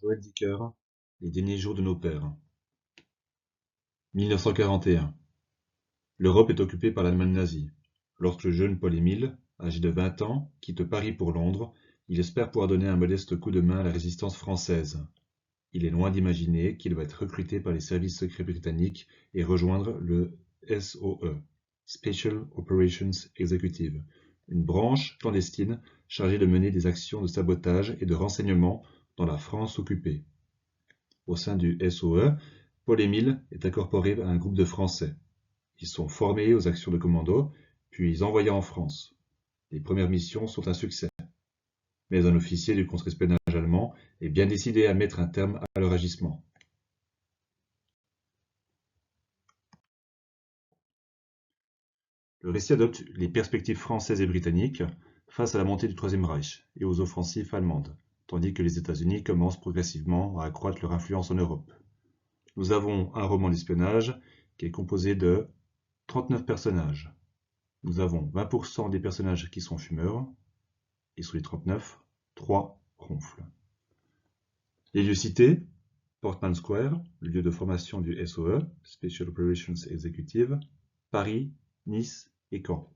Joël Dicker, Les derniers jours de nos pères. 1941. L'Europe est occupée par l'Allemagne nazie. Lorsque le jeune Paul-Émile, âgé de 20 ans, quitte Paris pour Londres, il espère pouvoir donner un modeste coup de main à la résistance française. Il est loin d'imaginer qu'il va être recruté par les services secrets britanniques et rejoindre le SOE, Special Operations Executive, une branche clandestine chargée de mener des actions de sabotage et de renseignement dans la France occupée. Au sein du SOE, Paul-Émile est incorporé à un groupe de Français. Ils sont formés aux actions de commando, puis envoyés en France. Les premières missions sont un succès. Mais un officier du contre-espionnage allemand est bien décidé à mettre un terme à leur agissement. Le récit adopte les perspectives françaises et britanniques face à la montée du Troisième Reich et aux offensives allemandes, tandis que les États-Unis commencent progressivement à accroître leur influence en Europe. Nous avons un roman d'espionnage qui est composé de 39 personnages. Nous avons 20% des personnages qui sont fumeurs, et sur les 39, 3 ronflent. Les lieux cités, Portman Square, le lieu de formation du SOE, Special Operations Executive, Paris, Nice et Caen.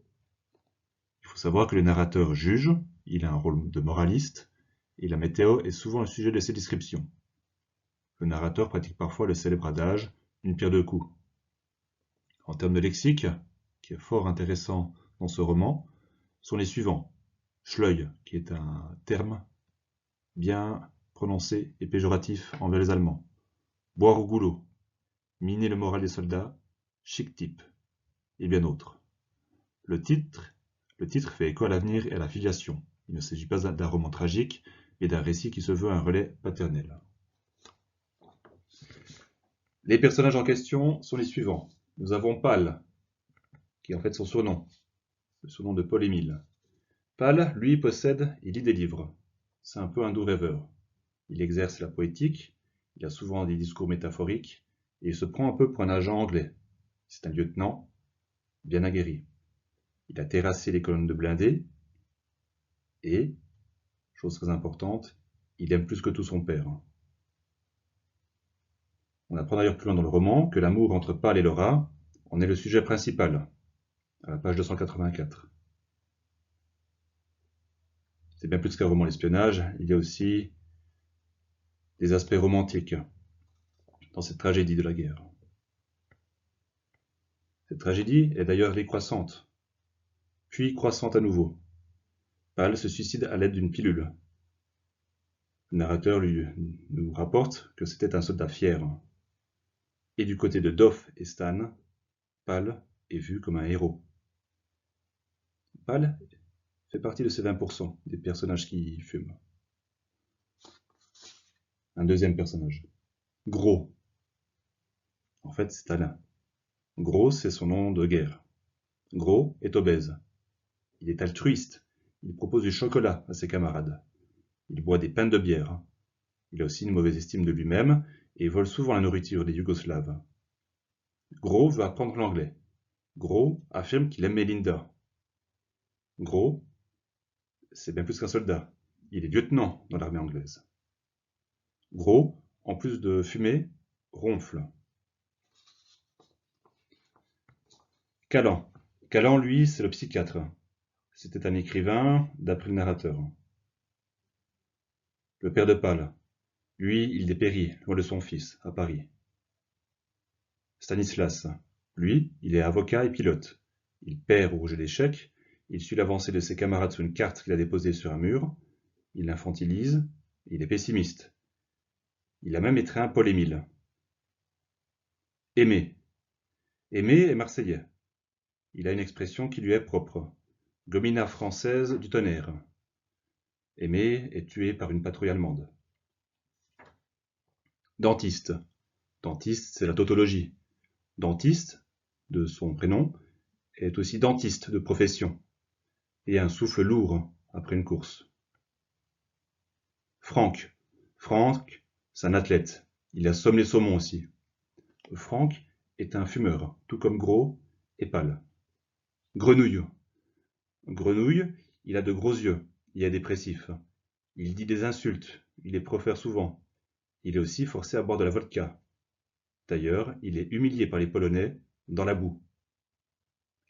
Il faut savoir que le narrateur juge, il a un rôle de moraliste, et la météo est souvent le sujet de ses descriptions. Le narrateur pratique parfois le célèbre adage « une pierre deux coups ». En termes de lexique, qui est fort intéressant dans ce roman, sont les suivants. Schleuil, qui est un terme bien prononcé et péjoratif envers les Allemands. Boire au goulot, miner le moral des soldats, chic type, et bien d'autres. Le titre fait écho à l'avenir et à la filiation. Il ne s'agit pas d'un roman tragique, mais d'un récit qui se veut un relais paternel. Les personnages en question sont les suivants. Nous avons Pal, qui est en fait son surnom, le surnom de Paul-Émile. Pal, lui, possède et lit des livres. C'est un peu un doux rêveur. Il exerce la poétique, il a souvent des discours métaphoriques, et il se prend un peu pour un agent anglais. C'est un lieutenant, bien aguerri. Il a terrassé les colonnes de blindés, et, chose très importante, il aime plus que tout son père. On apprend d'ailleurs plus loin dans le roman que l'amour entre Pal et Laura en est le sujet principal, à la page 284. C'est bien plus qu'un roman d'espionnage, il y a aussi des aspects romantiques dans cette tragédie de la guerre. Cette tragédie est d'ailleurs décroissante, puis croissante à nouveau. Pal se suicide à l'aide d'une pilule. Le narrateur nous rapporte que c'était un soldat fier. Et du côté de Doff et Stan, Pal est vu comme un héros. Pal fait partie de ces 20% des personnages qui fument. Un deuxième personnage. Gros. En fait, c'est Alain. Gros, c'est son nom de guerre. Gros est obèse. Il est altruiste. Il propose du chocolat à ses camarades. Il boit des pintes de bière. Il a aussi une mauvaise estime de lui-même et vole souvent la nourriture des Yougoslaves. Gros veut apprendre l'anglais. Gros affirme qu'il aime Melinda. Gros, c'est bien plus qu'un soldat. Il est lieutenant dans l'armée anglaise. Gros, en plus de fumer, ronfle. Calan. Calan, lui, c'est le psychiatre. C'était un écrivain, d'après le narrateur. Le père de Pal. Lui, il dépérit, loin de son fils, à Paris. Stanislas. Lui, il est avocat et pilote. Il perd au jeu d'échecs, il suit l'avancée de ses camarades sur une carte qu'il a déposée sur un mur, il l'infantilise, il est pessimiste. Il a même étreint Paul-Émile. Aimé. Aimé est marseillais. Il a une expression qui lui est propre. Gomina française du tonnerre. Aimé est tué par une patrouille allemande. Dentiste. Dentiste, c'est la tautologie. Dentiste, de son prénom, est aussi dentiste de profession, et a un souffle lourd après une course. Franck. Franck, c'est un athlète. Il assomme les saumons aussi. Franck est un fumeur, tout comme Gros et Pal. Grenouille. Grenouille, il a de gros yeux, il est dépressif. Il dit des insultes, il les profère souvent. Il est aussi forcé à boire de la vodka. D'ailleurs, il est humilié par les Polonais dans la boue.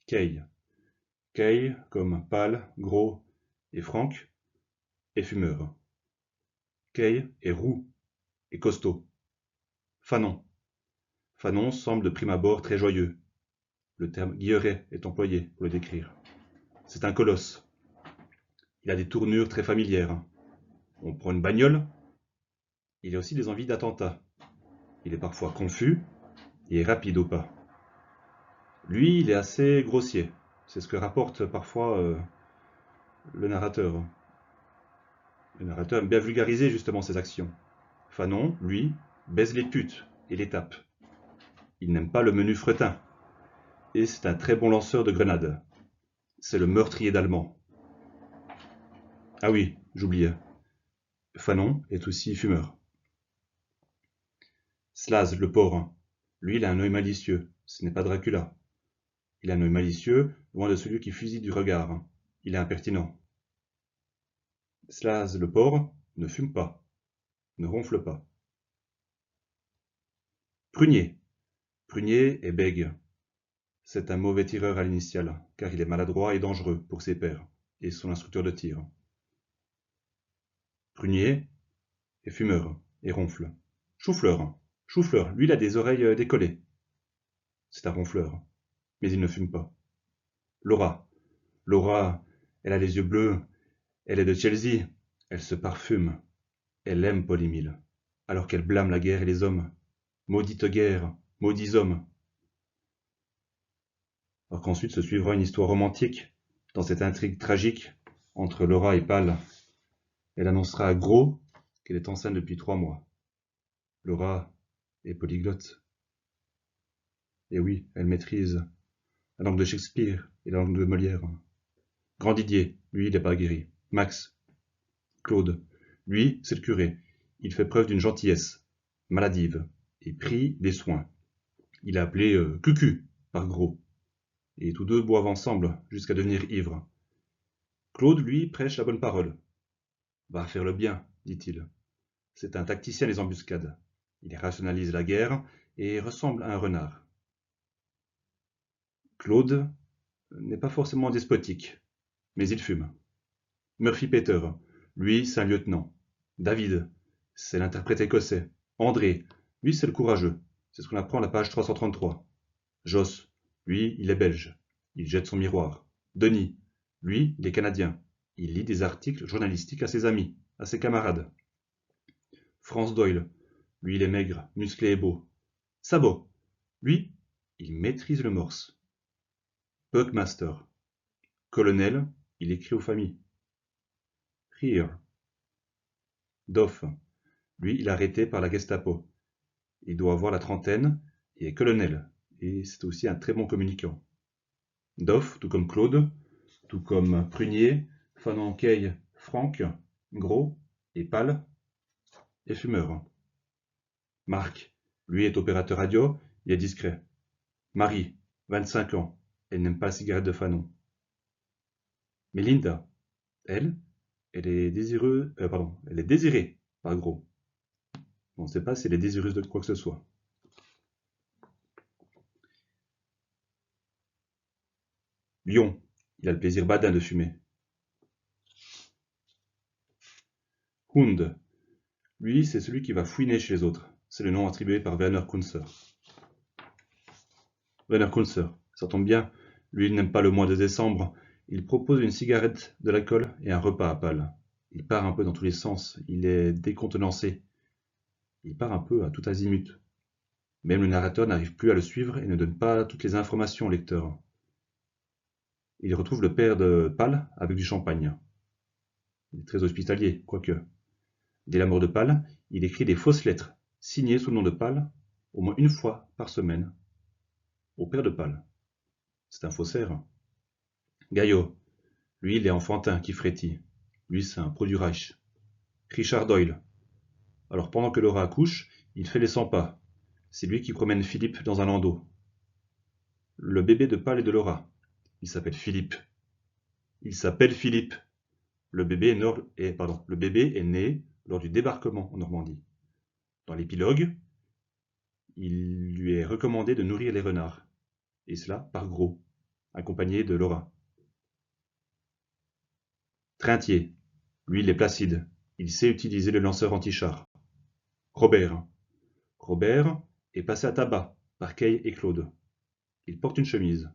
Kay. Kay, comme pâle, gros et franc, est fumeur. Kay est roux et costaud. Fanon. Fanon semble de prime abord très joyeux. Le terme guilleret est employé pour le décrire. C'est un colosse. Il a des tournures très familières. On prend une bagnole. Il a aussi des envies d'attentat. Il est parfois confus et rapide au pas. Lui, il est assez grossier. C'est ce que rapporte parfois le narrateur. Le narrateur aime bien vulgariser justement ses actions. Fanon, lui, baise les putes et les tape. Il n'aime pas le menu fretin. Et c'est un très bon lanceur de grenades. C'est le meurtrier d'Allemands. Ah oui, j'oubliais. Fanon est aussi fumeur. Slaz, le porc. Lui, il a un œil malicieux. Ce n'est pas Dracula. Il a un œil malicieux, loin de celui qui fusille du regard. Il est impertinent. Slaz, le porc, ne fume pas, ne ronfle pas. Prunier. Prunier est bègue. C'est un mauvais tireur à l'initiale, car il est maladroit et dangereux pour ses pairs et son instructeur de tir. Prunier est fumeur et ronfle. Choufleur. Choufleur, lui, il a des oreilles décollées. C'est un ronfleur, mais il ne fume pas. Laura. Laura, elle a les yeux bleus, elle est de Chelsea, elle se parfume. Elle aime Paul Émile, alors qu'elle blâme la guerre et les hommes. Maudite guerre, maudits hommes. Alors qu'ensuite se suivra une histoire romantique, dans cette intrigue tragique entre Laura et Pal. Elle annoncera à Gros qu'elle est enceinte depuis 3 mois. Laura est polyglotte. Et oui, elle maîtrise la langue de Shakespeare et la langue de Molière. Grand Didier, lui, il n'est pas guéri. Max. Claude. Lui, c'est le curé. Il fait preuve d'une gentillesse maladive et prie des soins. Il est appelé Cucu par Gros. Et tous deux boivent ensemble jusqu'à devenir ivres. Claude, lui, prêche la bonne parole. Va faire le bien, dit-il. C'est un tacticien des embuscades. Il rationalise la guerre et ressemble à un renard. Claude n'est pas forcément despotique, mais il fume. Murphy Peter, lui, c'est un lieutenant. David, c'est l'interprète écossais. André, lui, c'est le courageux. C'est ce qu'on apprend à la page 333. Joss, lui, il est belge. Il jette son miroir. Denis, lui, il est canadien. Il lit des articles journalistiques à ses amis, à ses camarades. France Doyle, lui, il est maigre, musclé et beau. Sabot, lui, il maîtrise le morse. Buckmaster, colonel, il écrit aux familles. Heer, Doff, lui, il est arrêté par la Gestapo. Il doit avoir la trentaine et est colonel. Et c'est aussi un très bon communicant. Doff, tout comme Claude, tout comme Prunier, Fanon, Kay, Franck, Gros et Pal, est fumeur. Marc, lui, est opérateur radio, il est discret. Marie, 25 ans, elle n'aime pas la cigarette de Fanon. Mais Linda, elle est elle est désirée par Gros. On ne sait pas si elle est désireuse de quoi que ce soit. Lion, il a le plaisir badin de fumer. Hund, lui, c'est celui qui va fouiner chez les autres. C'est le nom attribué par Werner Kunzer. Werner Kunzer, ça tombe bien, lui, il n'aime pas le mois de décembre. Il propose une cigarette, de l'alcool et un repas à Pâle. Il part un peu dans tous les sens, il est décontenancé. Il part un peu à tout azimut. Même le narrateur n'arrive plus à le suivre et ne donne pas toutes les informations au lecteur. Il retrouve le père de Pâle avec du champagne. Il est très hospitalier, quoique. Dès la mort de Pâle, il écrit des fausses lettres, signées sous le nom de Pâle, au moins une fois par semaine, au père de Pâle. C'est un faussaire. Gaillot, lui, il est enfantin qui frétille. Lui, c'est un produit Reich. Richard Doyle. Alors pendant que Laura accouche, il fait les 100 pas. C'est lui qui promène Philippe dans un landau. Le bébé de Pâle et de Laura. Il s'appelle Philippe. Il s'appelle Philippe. Le bébé est né lors du débarquement en Normandie. Dans l'épilogue, il lui est recommandé de nourrir les renards, et cela par gros, accompagné de Laura. Trintier, lui il est placide, il sait utiliser le lanceur anti-char. Robert. Robert est passé à tabac par Kay et Claude. Il porte une chemise.